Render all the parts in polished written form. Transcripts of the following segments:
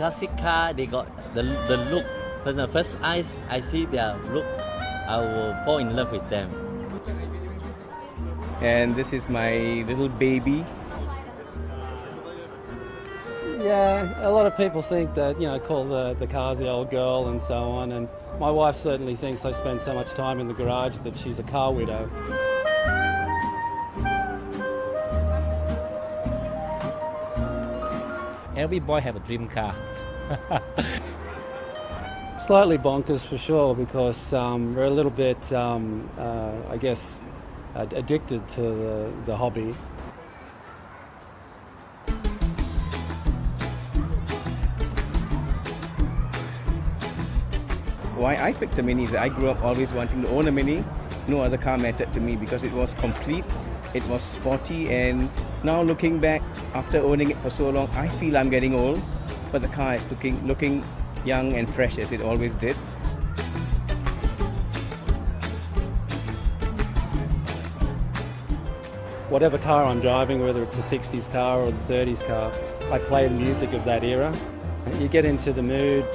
classic car, they got the look. When the first eyes I see their look, I will fall in love with them. And this is my little baby. Yeah, a lot of people think that, call the cars the old girl and so on, and my wife certainly thinks I spend so much time in the garage that she's a car widow. Every boy have a dream car. Slightly bonkers for sure, because we're a little bit, addicted to the hobby. Why I picked a Mini is that I grew up always wanting to own a Mini. No other car mattered to me because it was complete, it was sporty, and now looking back, after owning it for so long, I feel I'm getting old, but the car is looking young and fresh as it always did. Whatever car I'm driving, whether it's a 60s car or the 30s car, I play the music of that era. You get into the mood.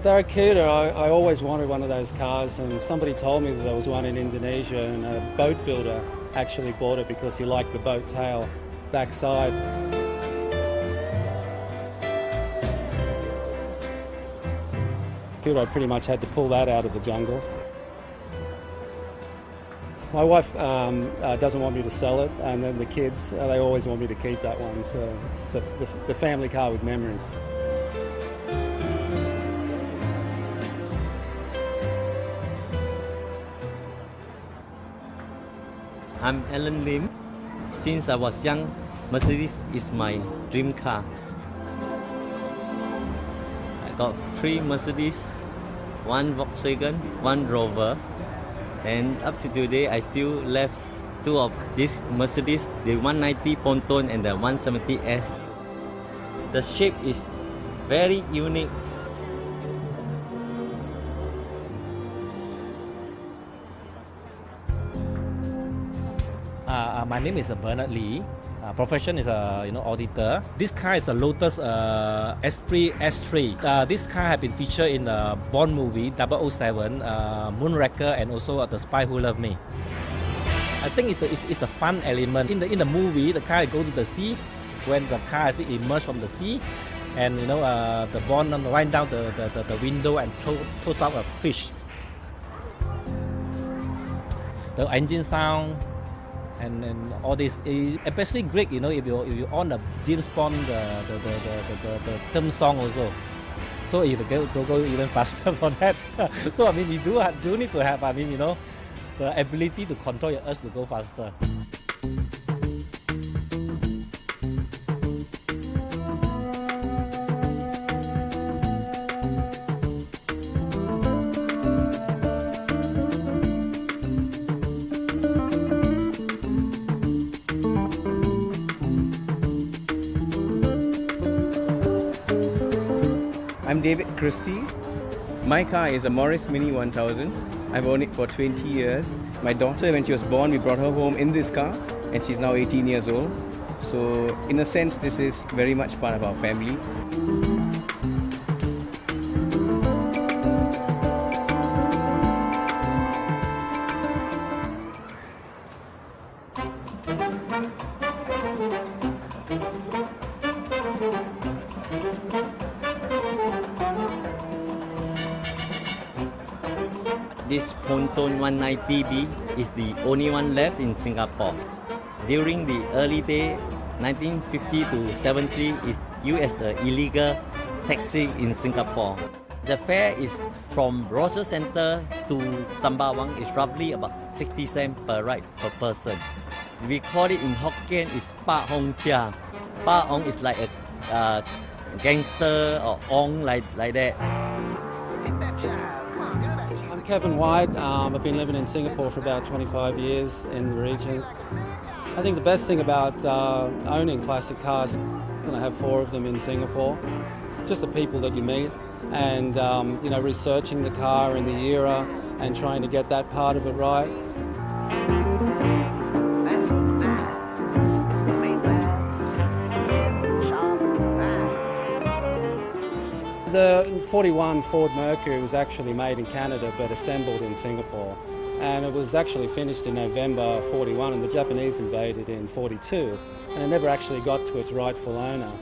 Barracuda, I always wanted one of those cars, and somebody told me that there was one in Indonesia, and a boat builder actually bought it because he liked the boat tail backside. I pretty much had to pull that out of the jungle. My wife doesn't want me to sell it, and then the kids, they always want me to keep that one, so it's the family car with memories. I'm Alan Lim. Since I was young, Mercedes is my dream car. I got 3 Mercedes, 1 Volkswagen, 1 Rover, and up to today I still left 2 of these Mercedes, the 190 Ponton and the 170S. The shape is very unique. My name is Bernard Lee. Profession is a auditor. This car is a Lotus Esprit S3. This car has been featured in the Bond movie 007, Moonraker, and also The Spy Who Loved Me. I think it's the fun element. In the movie, the car go to the sea. When the car is emerged from the sea, and the Bond wind down the window and throws out a fish. The engine sound. And all this, especially great, if you on the James Bond the theme song also, so you go even faster for that. So you do need to have the ability to control your urge to go faster. I'm David Christie. My car is a Morris Mini 1000. I've owned it for 20 years. My daughter, when she was born, we brought her home in this car, and she's now 18 years old. So in a sense, this is very much part of our family. This Ponton 190B is the only one left in Singapore. During the early day, 1950 to 70, is used as the illegal taxi in Singapore. The fare is from Rochor Centre to Sembawang is roughly about 60 cents per ride per person. We call it in Hokkien is Pa Hong Chia. Pa Hong is like a gangster or Ong like that. I'm Kevin White. I've been living in Singapore for about 25 years in the region. I think the best thing about owning classic cars, I have 4 of them in Singapore, just the people that you meet, and researching the car and the era and trying to get that part of it right. The 41 Ford Mercury was actually made in Canada but assembled in Singapore. And it was actually finished in November 41, and the Japanese invaded in 42, and it never actually got to its rightful owner.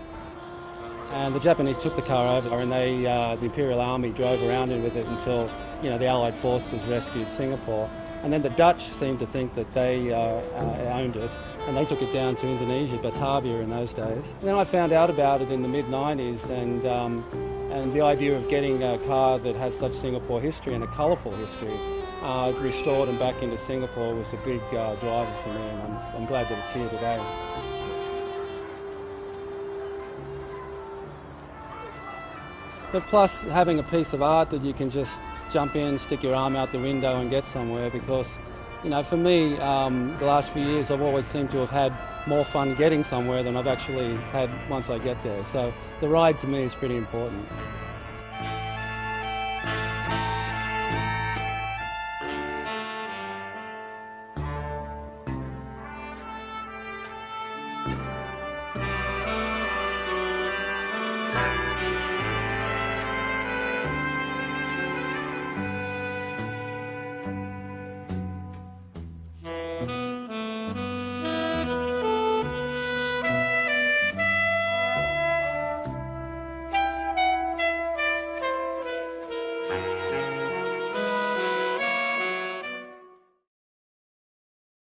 And the Japanese took the car over, and the Imperial Army drove around with it until, the Allied forces rescued Singapore. And then the Dutch seemed to think that they owned it, and they took it down to Indonesia, Batavia in those days. And then I found out about it in the mid-90s, and the idea of getting a car that has such Singapore history and a colourful history restored and back into Singapore was a big driver for me, and I'm glad that it's here today. But plus having a piece of art that you can just jump in, stick your arm out the window and get somewhere, because, for me, the last few years I've always seemed to have had more fun getting somewhere than I've actually had once I get there. So the ride to me is pretty important.